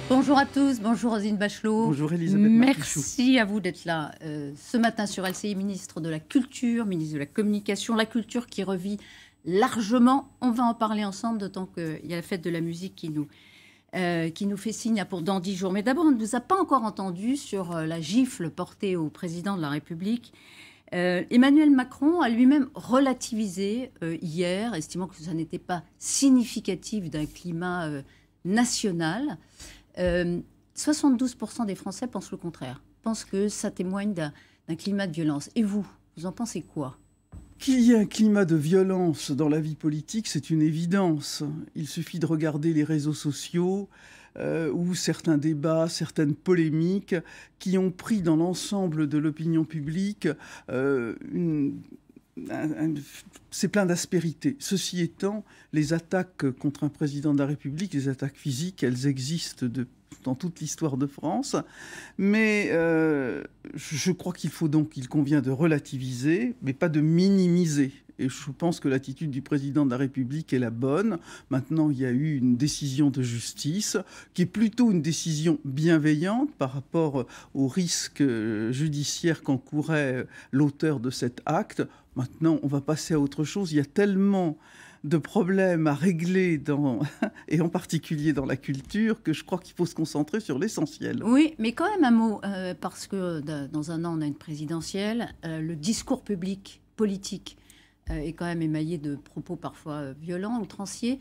Bonjour à tous, bonjour Roselyne Bachelot. Bonjour Elisabeth Martichoux. Merci à vous d'être là ce matin sur LCI, ministre de la Culture, ministre de la Communication, la culture qui revit largement. On va en parler ensemble, d'autant qu'il y a la fête de la musique qui nous fait signe pour dans 10 jours. Mais d'abord, on ne vous a pas encore entendu sur la gifle portée au président de la République. Emmanuel Macron a lui-même relativisé hier, estimant que ça n'était pas significatif d'un climat national. 72% des Français pensent le contraire, pensent que ça témoigne d'un climat de violence. Et vous en pensez quoi ? Qu'il y ait un climat de violence dans la vie politique, c'est une évidence. Il suffit de regarder les réseaux sociaux ou certains débats, certaines polémiques qui ont pris dans l'ensemble de l'opinion publique c'est plein d'aspérité. Ceci étant, les attaques contre un président de la République, les attaques physiques, elles existent dans toute l'histoire de France. Mais je crois qu'il convient de relativiser, mais pas de minimiser. Et je pense que l'attitude du président de la République est la bonne. Maintenant, il y a eu une décision de justice qui est plutôt une décision bienveillante par rapport au risque judiciaire qu'encourait l'auteur de cet acte. Maintenant, on va passer à autre chose. Il y a tellement de problèmes à régler, et en particulier dans la culture, que je crois qu'il faut se concentrer sur l'essentiel. Oui, mais quand même un mot, parce que dans un an, on a une présidentielle. Le discours public, politique, est quand même émaillé de propos parfois violents, outranciers.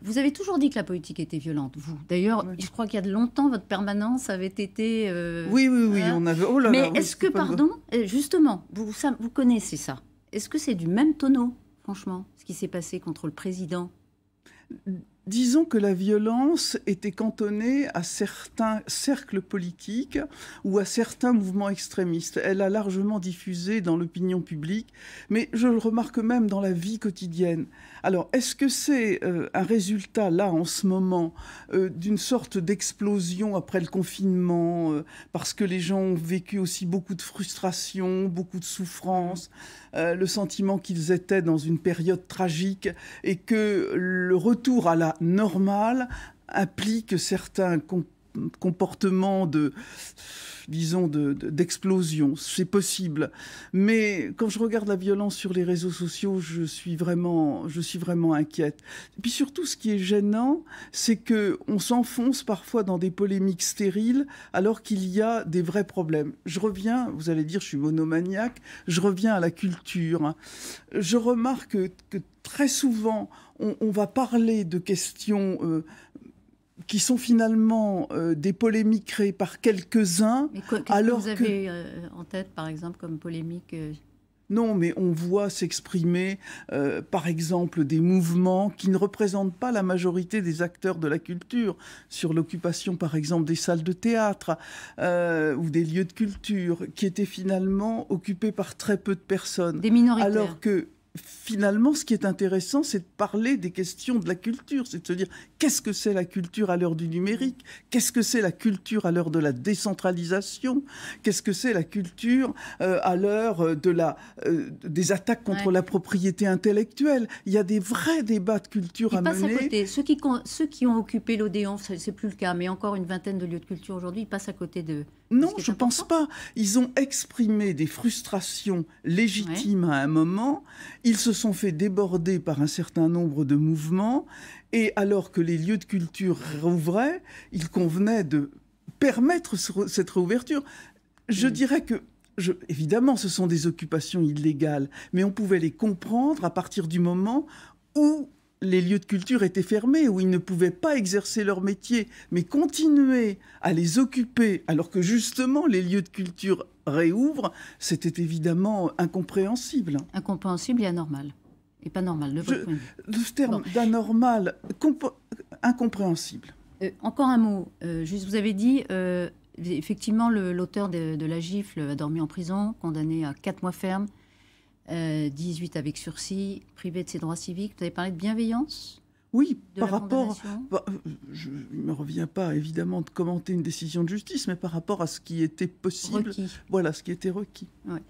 Vous avez toujours dit que la politique était violente, vous. D'ailleurs, oui. Je crois qu'il y a de longtemps, votre permanence avait été... Oui, on avait... Oh là mais là, est-ce que, pardon, justement, vous connaissez ça. Est-ce que c'est du même tonneau, franchement, ce qui s'est passé contre le président ? Disons que la violence était cantonnée à certains cercles politiques ou à certains mouvements extrémistes. Elle a largement diffusé dans l'opinion publique, mais je le remarque même dans la vie quotidienne. Alors, est-ce que c'est un résultat, là, en ce moment, d'une sorte d'explosion après le confinement, parce que les gens ont vécu aussi beaucoup de frustration, beaucoup de souffrance, le sentiment qu'ils étaient dans une période tragique et que le retour à la normale implique certains comportements d'explosion. C'est possible. Mais quand je regarde la violence sur les réseaux sociaux, je suis vraiment inquiète. Et puis surtout, ce qui est gênant, c'est qu'on s'enfonce parfois dans des polémiques stériles alors qu'il y a des vrais problèmes. Je reviens, vous allez dire, je suis monomaniaque, je reviens à la culture. Je remarque que très souvent, on va parler de questions qui sont finalement des polémiques créées par quelques-uns. Mais qu'est-ce que vous avez en tête, par exemple, comme polémique Non, mais on voit s'exprimer, par exemple, des mouvements qui ne représentent pas la majorité des acteurs de la culture, sur l'occupation, par exemple, des salles de théâtre ou des lieux de culture, qui étaient finalement occupés par très peu de personnes. Des minoritaires. Alors que finalement, ce qui est intéressant, c'est de parler des questions de la culture, c'est de se dire qu'est-ce que c'est la culture à l'heure du numérique, qu'est-ce que c'est la culture à l'heure de la décentralisation, qu'est-ce que c'est la culture à l'heure des attaques contre la propriété intellectuelle. Il y a des vrais débats de culture à mener. Ils passent à côté. Ceux qui ont occupé l'Odéon, c'est plus le cas, mais encore une vingtaine de lieux de culture aujourd'hui, ils passent à côté de... Non, je ne pense pas. Ils ont exprimé des frustrations légitimes à un moment. Ils se sont fait déborder par un certain nombre de mouvements. Et alors que les lieux de culture rouvraient, il convenait de permettre cette réouverture. Je dirais que, évidemment, ce sont des occupations illégales, mais on pouvait les comprendre à partir du moment où les lieux de culture étaient fermés, où ils ne pouvaient pas exercer leur métier, mais continuer à les occuper, alors que justement les lieux de culture réouvrent, c'était évidemment incompréhensible. Incompréhensible et anormal. Et pas normal, de votre point de vue. Le terme d'anormal, incompréhensible. Encore un mot. Juste, vous avez dit, effectivement, l'auteur de la gifle a dormi en prison, condamné à 4 mois ferme. 18 avec sursis, privé de ses droits civiques. Vous avez parlé de bienveillance ? Oui, par rapport... je ne me reviens pas, évidemment, de commenter une décision de justice, mais par rapport à ce qui était possible. Requis. Voilà, ce qui était requis. Ouais.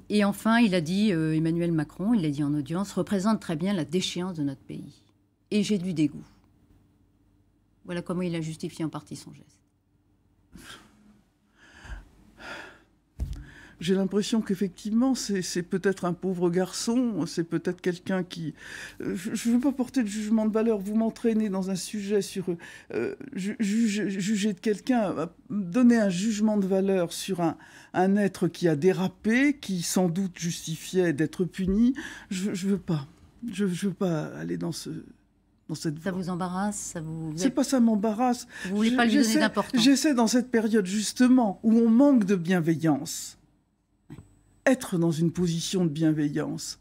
Et enfin, il a dit, Emmanuel Macron, il l'a dit en audience, représente très bien la déchéance de notre pays. Et j'ai du dégoût. Voilà comment il a justifié en partie son geste. J'ai l'impression qu'effectivement, c'est peut-être un pauvre garçon, c'est peut-être quelqu'un qui... je ne veux pas porter de jugement de valeur, vous m'entraînez dans un sujet sur... juger de quelqu'un, donner un jugement de valeur sur un être qui a dérapé, qui sans doute justifiait d'être puni, je ne veux pas. Je veux pas aller dans cette voie. Ça vous embarrasse, C'est pas ça m'embarrasse. Vous voulez pas lui donner d'importance. J'essaie dans cette période justement où on manque de bienveillance. Être dans une position de bienveillance.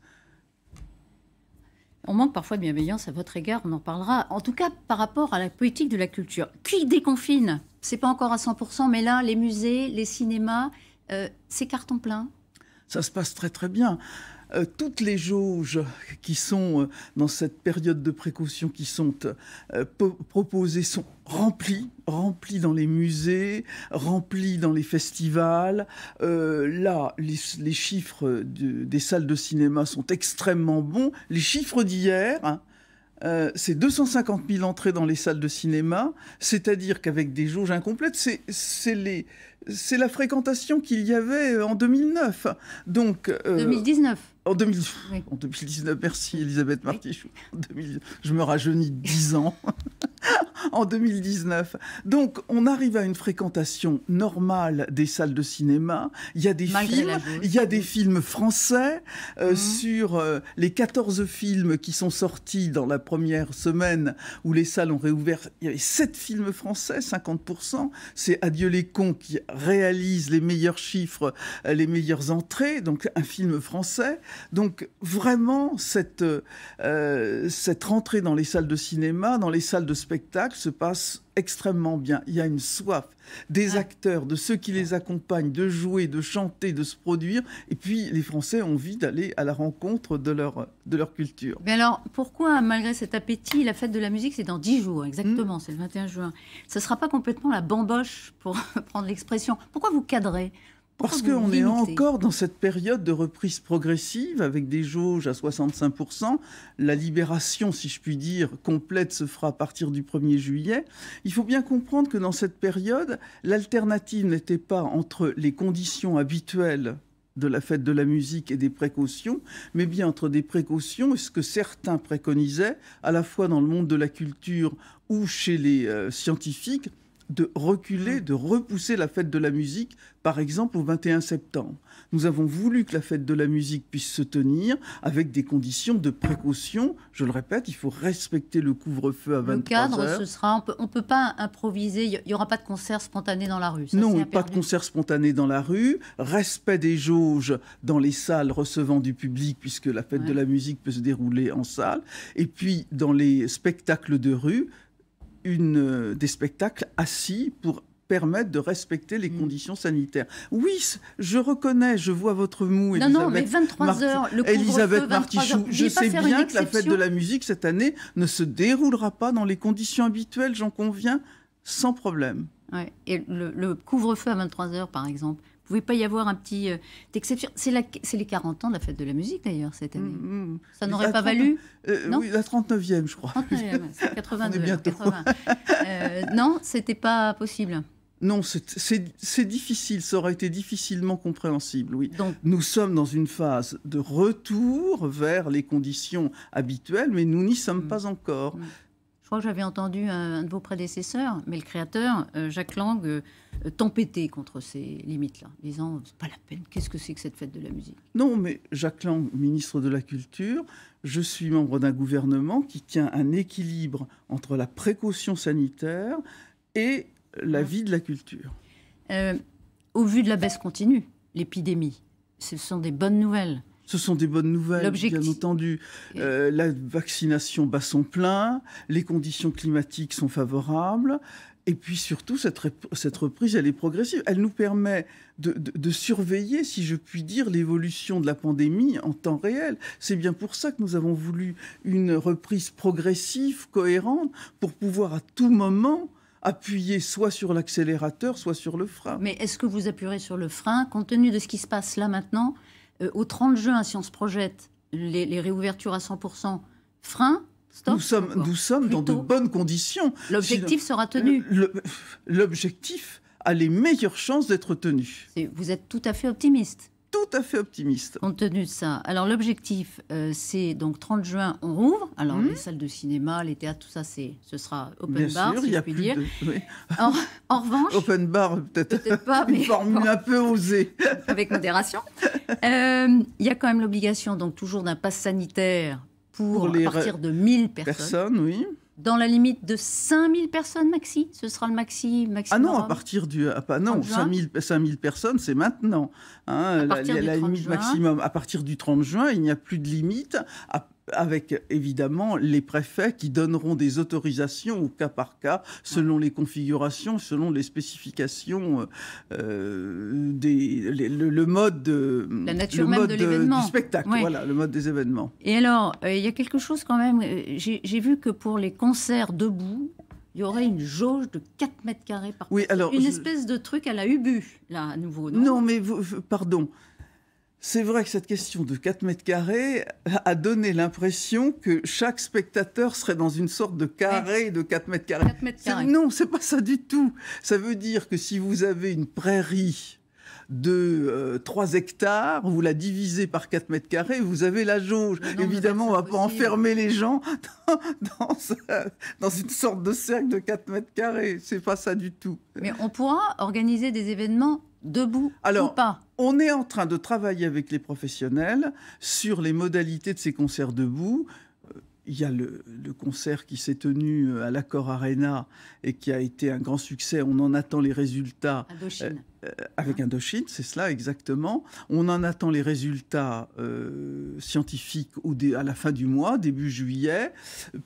On manque parfois de bienveillance à votre égard, on en parlera. En tout cas, par rapport à la politique de la culture. Qui déconfine? C'est pas encore à 100%, mais là, les musées, les cinémas, c'est carton plein. Ça se passe très très bien. Toutes les jauges qui sont dans cette période de précaution qui sont proposées sont remplies dans les musées, remplies dans les festivals. Là, les chiffres des salles de cinéma sont extrêmement bons. Les chiffres d'hier... c'est 250 000 entrées dans les salles de cinéma, c'est-à-dire qu'avec des jauges incomplètes, c'est la fréquentation qu'il y avait en 2009. Donc, 2019. En 2019, merci Elisabeth Martichoux. Je me rajeunis de 10 ans. En 2019. Donc, on arrive à une fréquentation normale des salles de cinéma. Il y a des films français. Sur les 14 films qui sont sortis dans la première semaine où les salles ont réouvert, il y avait 7 films français, 50%. C'est Adieu les cons qui réalise les meilleurs chiffres, les meilleures entrées. Donc, un film français. Donc, vraiment, cette rentrée dans les salles de cinéma, dans les salles de spectacle, se passe extrêmement bien. Il y a une soif des acteurs, de ceux qui les accompagnent, de jouer, de chanter, de se produire. Et puis, les Français ont envie d'aller à la rencontre de leur culture. Mais alors, pourquoi, malgré cet appétit, la fête de la musique, c'est dans 10 jours, exactement, c'est le 21 juin. Ce ne sera pas complètement la bamboche, pour prendre l'expression. Pourquoi vous cadrez ? Parce qu'on est encore dans cette période de reprise progressive avec des jauges à 65%. La libération, si je puis dire, complète se fera à partir du 1er juillet. Il faut bien comprendre que dans cette période, l'alternative n'était pas entre les conditions habituelles de la fête de la musique et des précautions, mais bien entre des précautions et ce que certains préconisaient, à la fois dans le monde de la culture ou chez les scientifiques, de reculer, de repousser la fête de la musique, par exemple, au 21 septembre. Nous avons voulu que la fête de la musique puisse se tenir avec des conditions de précaution. Je le répète, il faut respecter le couvre-feu à 23h. Le cadre, ce sera... On ne peut pas improviser, il n'y aura pas de concert spontané dans la rue. Ça, non, pas de concert spontané dans la rue. Respect des jauges dans les salles recevant du public, puisque la fête de la musique peut se dérouler en salle. Et puis, dans les spectacles de rue, des spectacles assis pour permettre de respecter les conditions sanitaires. Oui, je reconnais, je vois votre moue, non, mais 23h, le couvre-feu, Elisabeth Martichoux, je sais bien que la fête de la musique, cette année, ne se déroulera pas dans les conditions habituelles, j'en conviens, sans problème. Ouais. Et le couvre-feu à 23h, par exemple, il ne pouvait pas y avoir un petit exception. C'est les 40 ans de la fête de la musique, d'ailleurs, cette année. Ça n'aurait pas valu non, oui, la 39e, je crois. 39e, c'est 82. On est bientôt. 80. Non, ce n'était pas possible. Non, c'est difficile, ça aurait été difficilement compréhensible, oui. Donc, nous sommes dans une phase de retour vers les conditions habituelles, mais nous n'y sommes pas encore. Je crois que j'avais entendu un de vos prédécesseurs, mais le créateur, Jacques Lang, tempêter contre ces limites-là, disant « c'est pas la peine, qu'est-ce que c'est que cette fête de la musique ?» Non, mais Jacques Lang, ministre de la Culture, je suis membre d'un gouvernement qui tient un équilibre entre la précaution sanitaire et la vie de la culture. Au vu de la baisse continue, l'épidémie, ce sont des bonnes nouvelles. Ce sont des bonnes nouvelles, bien entendu. La vaccination bat son plein, les conditions climatiques sont favorables, et puis surtout, cette reprise, elle est progressive. Elle nous permet de surveiller, si je puis dire, l'évolution de la pandémie en temps réel. C'est bien pour ça que nous avons voulu une reprise progressive, cohérente, pour pouvoir à tout moment appuyer soit sur l'accélérateur, soit sur le frein. Mais est-ce que vous appuierez sur le frein, compte tenu de ce qui se passe là maintenant? Au 30 juin, si on se projette, les réouvertures à 100%, frein, stop. Nous sommes dans de bonnes conditions. L'objectif sera tenu. L'objectif a les meilleures chances d'être tenu. Vous êtes tout à fait optimiste. Tout à fait optimiste. Compte tenu de ça. Alors l'objectif, c'est donc 30 juin, on rouvre. Alors les salles de cinéma, les théâtres, tout ça, ce sera open Bien bar, sûr, si il y je a puis plus dire. oui. En revanche, open bar, peut-être pas, une mais formule un peu osée. Avec modération. Il y a quand même l'obligation, donc toujours d'un pass sanitaire pour à partir de 1000 personnes. Oui. Dans la limite de 5000 personnes maxi, ce sera le maximum. Ah non, à partir du... non, 5000 personnes, c'est maintenant. Hein, la limite maximum. À partir du 30 juin, il n'y a plus de limite, avec évidemment les préfets qui donneront des autorisations au cas par cas, selon les configurations, selon les spécifications, le mode, la nature même de l'événement. Du spectacle, ouais. Voilà, le mode des événements. Et alors, il y a quelque chose quand même, j'ai vu que pour les concerts debout, il y aurait une jauge de 4 mètres carrés par personne. Alors, une espèce de truc à la Ubu, là, à nouveau, non ? Non, mais pardon. C'est vrai que cette question de 4 mètres carrés a donné l'impression que chaque spectateur serait dans une sorte de carré de 4 mètres carrés. 4 mètres carrés. Non, c'est pas ça du tout. Ça veut dire que si vous avez une prairie de 3 hectares, vous la divisez par 4 mètres carrés, vous avez la jauge. Non, évidemment, on ne va pas enfermer les gens dans une sorte de cercle de 4 mètres carrés. C'est pas ça du tout. Mais on pourra organiser des événements debout ou pas ? On est en train de travailler avec les professionnels sur les modalités de ces concerts debout. Il y a le concert qui s'est tenu à l'Accor Arena et qui a été un grand succès. On en attend les résultats. Indochine. Avec Indochine, c'est cela exactement. On en attend les résultats scientifiques à la fin du mois, début juillet,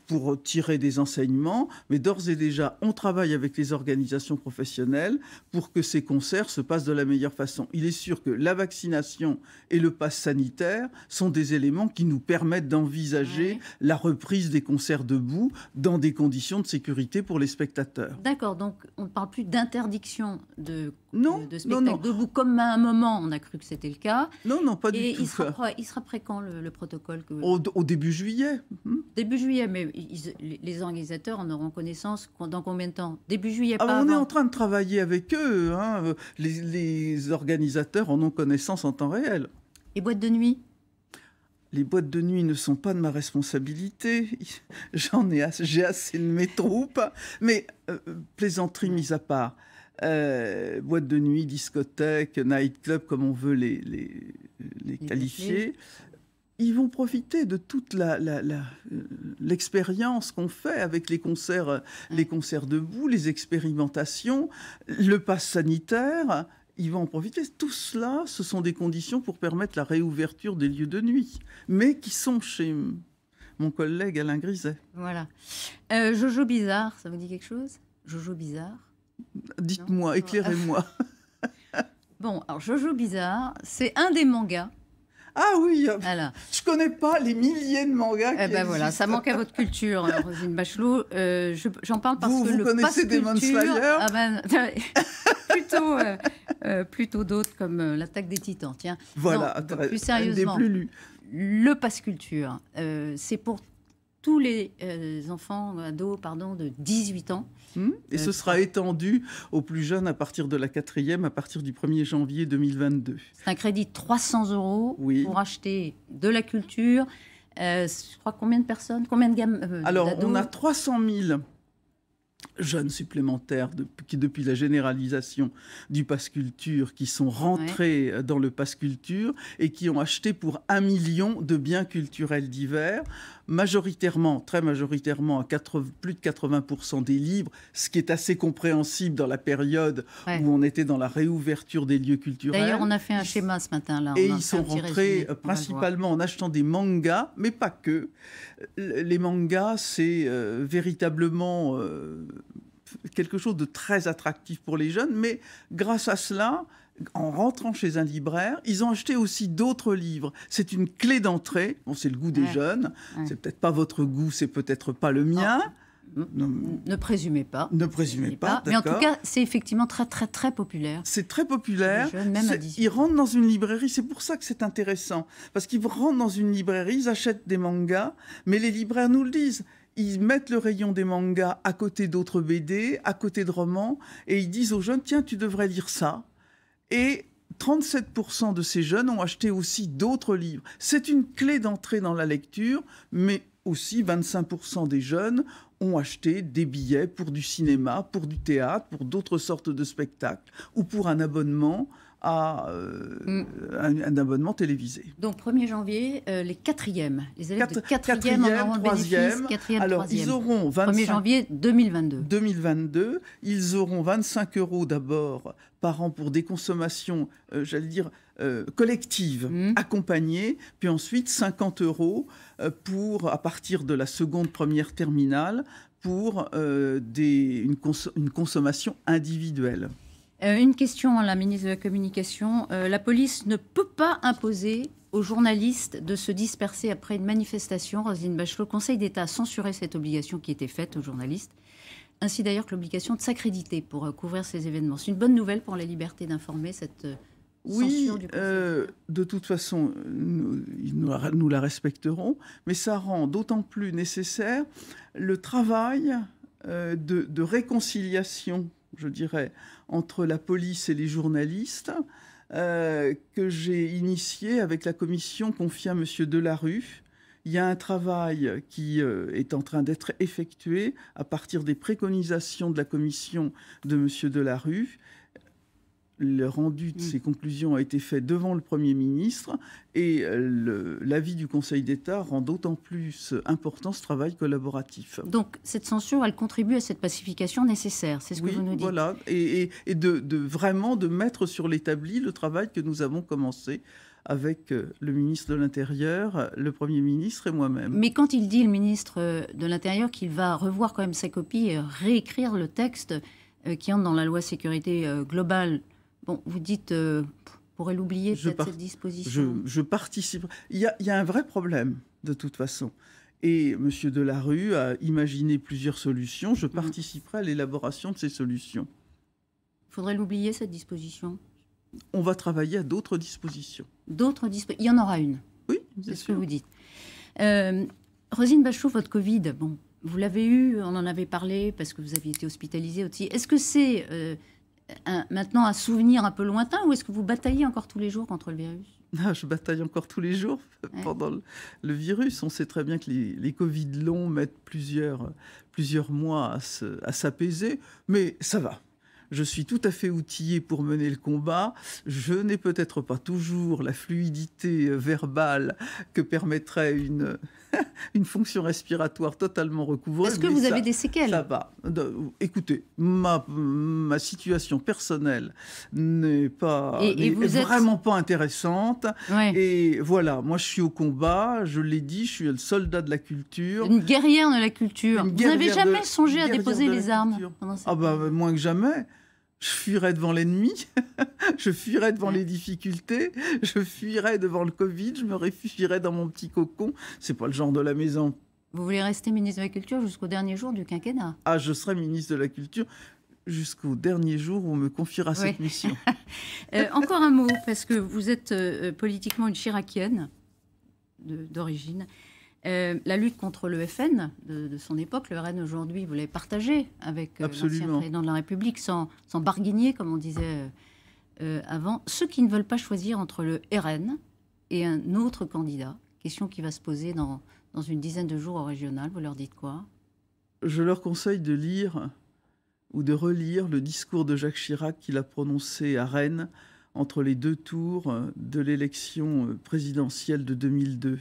pour tirer des enseignements. Mais d'ores et déjà, on travaille avec les organisations professionnelles pour que ces concerts se passent de la meilleure façon. Il est sûr que la vaccination et le pass sanitaire sont des éléments qui nous permettent d'envisager la reprise des concerts debout dans des conditions de sécurité pour les spectateurs. D'accord, donc on ne parle plus d'interdiction de spectacle non. debout, comme à un moment on a cru que c'était le cas. Non, pas du tout. Il sera prêt quand le protocole au début juillet. Début juillet, mais les organisateurs en auront connaissance dans combien de temps ? Début juillet, pas on avant. est en train de travailler avec eux. Hein. Les organisateurs en ont connaissance en temps réel. Et boîtes de nuit ? Les boîtes de nuit ne sont pas de ma responsabilité. J'ai assez de mes troupes. Mais plaisanterie mise à part, boîtes de nuit, discothèques, nightclub, comme on veut les qualifier, ils vont profiter de toute l'expérience qu'on fait avec les concerts debout, les expérimentations, le pass sanitaire. Ils vont en profiter. Tout cela, ce sont des conditions pour permettre la réouverture des lieux de nuit, mais qui sont chez mon collègue Alain Griset. Voilà. Jojo Bizarre, ça vous dit quelque chose ? Jojo Bizarre ? Dites-moi, éclairez-moi. Bon, alors Jojo Bizarre, c'est un des mangas. Ah oui, voilà. Je connais pas les milliers de mangas qui existent. Voilà, ça manque à votre culture, Roselyne Bachelot. J'en parle parce que vous connaissez Demon Slayer ? Plutôt d'autres comme l'Attaque des Titans. Tiens. Voilà, plus sérieusement, des plus lus. Le pass culture, c'est pour tous les enfants, ados, de 18 ans. Et ce sera étendu aux plus jeunes à partir de la 4e, à partir du 1er janvier 2022. C'est un crédit de 300 € pour acheter de la culture. Je crois combien de personnes, combien de gammes Alors, d'ados ? on a 300 000 jeunes supplémentaires depuis la généralisation du Pass Culture qui sont rentrés dans le Pass Culture et qui ont acheté pour 1 million de biens culturels divers, majoritairement, très majoritairement, plus de 80% des livres, ce qui est assez compréhensible dans la période où on était dans la réouverture des lieux culturels. D'ailleurs, on a fait un schéma ce matin. Là. Et ils sont rentrés principalement en achetant des mangas, mais pas que. Les mangas, c'est véritablement quelque chose de très attractif pour les jeunes, mais grâce à cela, en rentrant chez un libraire, ils ont acheté aussi d'autres livres. C'est une clé d'entrée. Bon, c'est le goût des jeunes. C'est peut-être pas votre goût, c'est peut-être pas le mien. Ne présumez pas. Ne présumez pas, mais en tout cas, c'est effectivement très, très, très populaire. C'est très populaire. Jeunes, même à 18 ans. Ils rentrent dans une librairie, c'est pour ça que c'est intéressant. Parce qu'ils rentrent dans une librairie, ils achètent des mangas, mais les libraires nous le disent. ils mettent le rayon des mangas à côté d'autres BD, à côté de romans, et ils disent aux jeunes, tiens, tu devrais lire ça. Et 37% de ces jeunes ont acheté aussi d'autres livres. C'est une clé d'entrée dans la lecture, mais aussi 25% des jeunes ont acheté des billets pour du cinéma, pour du théâtre, pour d'autres sortes de spectacles, ou pour un abonnement à un abonnement télévisé. Donc 1er janvier, les quatrièmes, les élèves de quatrième en auront le bénéfice, quatrième, alors troisième. ils auront 1er janvier 2022. Ils auront 25 € d'abord par an pour des consommations, collectives, accompagnées, puis ensuite 50 € à partir de la seconde, première terminale, pour une consommation individuelle. Une question à la ministre de la Communication. La police ne peut pas imposer aux journalistes de se disperser après une manifestation. Roselyne Bachelot, le Conseil d'État a censuré cette obligation qui était faite aux journalistes, ainsi d'ailleurs que l'obligation de s'acréditer pour couvrir ces événements. C'est une bonne nouvelle pour la liberté d'informer, cette censure du Conseil d'État. De toute façon, nous la respecterons, mais ça rend d'autant plus nécessaire le travail de réconciliation, je dirais, entre la police et les journalistes, que j'ai initié avec la commission confiée à M. Delarue. Il y a un travail qui est en train d'être effectué à partir des préconisations de la commission de M. Delarue. Le rendu de ces conclusions a été fait devant le Premier ministre et l'avis du Conseil d'État rend d'autant plus important ce travail collaboratif. Donc cette censure, elle contribue à cette pacification nécessaire, c'est ce que vous nous dites. Voilà, et vraiment de mettre sur l'établi le travail que nous avons commencé avec le ministre de l'Intérieur, le Premier ministre et moi-même. Mais quand il dit, le ministre de l'Intérieur, qu'il va revoir quand même sa copie et réécrire le texte qui entre dans la loi sécurité globale, bon, vous dites, pourrait l'oublier, peut-être, cette disposition. Je participe. Il y a un vrai problème, de toute façon. Et M. Delarue a imaginé plusieurs solutions. Je participerai à l'élaboration de ces solutions. Il faudrait l'oublier, cette disposition. On va travailler à d'autres dispositions. Il y en aura une. Oui, c'est ce que vous dites. Roselyne Bachelot, votre Covid, bon, vous l'avez eu, on en avait parlé, parce que vous aviez été hospitalisée aussi. Est-ce que c'est... maintenant un souvenir un peu lointain, ou est-ce que vous bataillez encore tous les jours contre le virus? Je bataille encore tous les jours pendant le virus. On sait très bien que les Covid longs mettent plusieurs mois à s'apaiser, mais ça va. Je suis tout à fait outillé pour mener le combat. Je n'ai peut-être pas toujours la fluidité verbale que permettrait une fonction respiratoire totalement recouvrée. Est-ce que vous avez des séquelles? Ça va. Écoutez, ma situation personnelle n'est vraiment pas intéressante. Ouais. Et voilà, moi je suis au combat, je l'ai dit, je suis le soldat de la culture. Une guerrière de la culture. Vous n'avez jamais songé à déposer les armes pendant cette période? Moins que jamais. Je fuirais devant l'ennemi, je fuirais devant les difficultés, je fuirais devant le Covid, je me réfugierais dans mon petit cocon. C'est pas le genre de la maison. Vous voulez rester ministre de la Culture jusqu'au dernier jour du quinquennat? Ah, je serai ministre de la Culture jusqu'au dernier jour où on me confiera cette mission. Encore un mot, parce que vous êtes politiquement une chiracienne d'origine. La lutte contre le FN de son époque, le RN aujourd'hui, vous l'avez partagé avec l'ancien président de la République, sans barguigner, comme on disait avant. Ceux qui ne veulent pas choisir entre le RN et un autre candidat, question qui va se poser dans une dizaine de jours au régional, vous leur dites quoi? Je leur conseille de lire ou de relire le discours de Jacques Chirac qu'il a prononcé à Rennes entre les deux tours de l'élection présidentielle de 2002.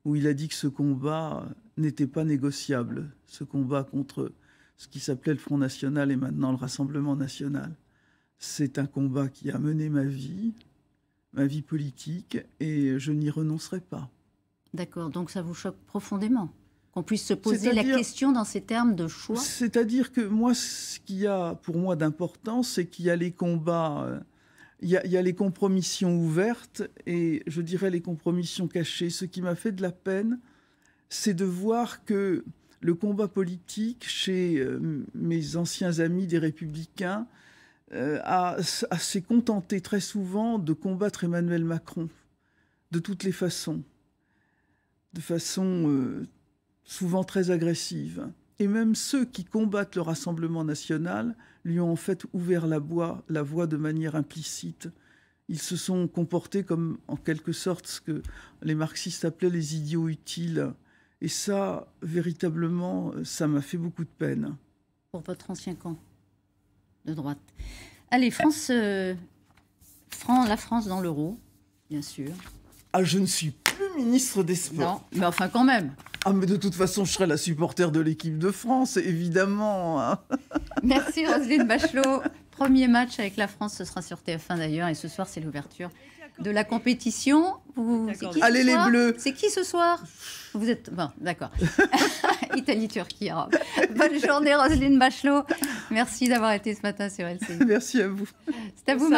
Où il a dit que ce combat n'était pas négociable, ce combat contre ce qui s'appelait le Front National et maintenant le Rassemblement National. C'est un combat qui a mené ma vie politique, et je n'y renoncerai pas. D'accord, donc ça vous choque profondément qu'on puisse se poser la question dans ces termes de choix? C'est-à-dire que moi, ce qu'il y a pour moi d'important, c'est qu'il y a les combats... Il y a les compromissions ouvertes et je dirais les compromissions cachées. Ce qui m'a fait de la peine, c'est de voir que le combat politique chez mes anciens amis des Républicains s'est contenté très souvent de combattre Emmanuel Macron de toutes les façons. De façon souvent très agressive. Et même ceux qui combattent le Rassemblement national lui ont en fait ouvert la voie de manière implicite. Ils se sont comportés comme, en quelque sorte, ce que les marxistes appelaient les idiots utiles. Et ça, véritablement, ça m'a fait beaucoup de peine. Pour votre ancien camp de droite. Allez, la France dans l'euro, bien sûr. Ah, je ne suis plus ministre des Sports. Non, mais enfin quand même. Ah, mais de toute façon, je serai la supporter de l'équipe de France, évidemment. Merci Roselyne Bachelot. Premier match avec la France, ce sera sur TF1 d'ailleurs, et ce soir, c'est l'ouverture de la compétition. Allez les Bleus. C'est qui ce soir? Vous êtes... Bon, d'accord. Italie-Turquie. Bonne journée Roselyne Bachelot. Merci d'avoir été ce matin sur LCI. Merci à vous. C'est à vous.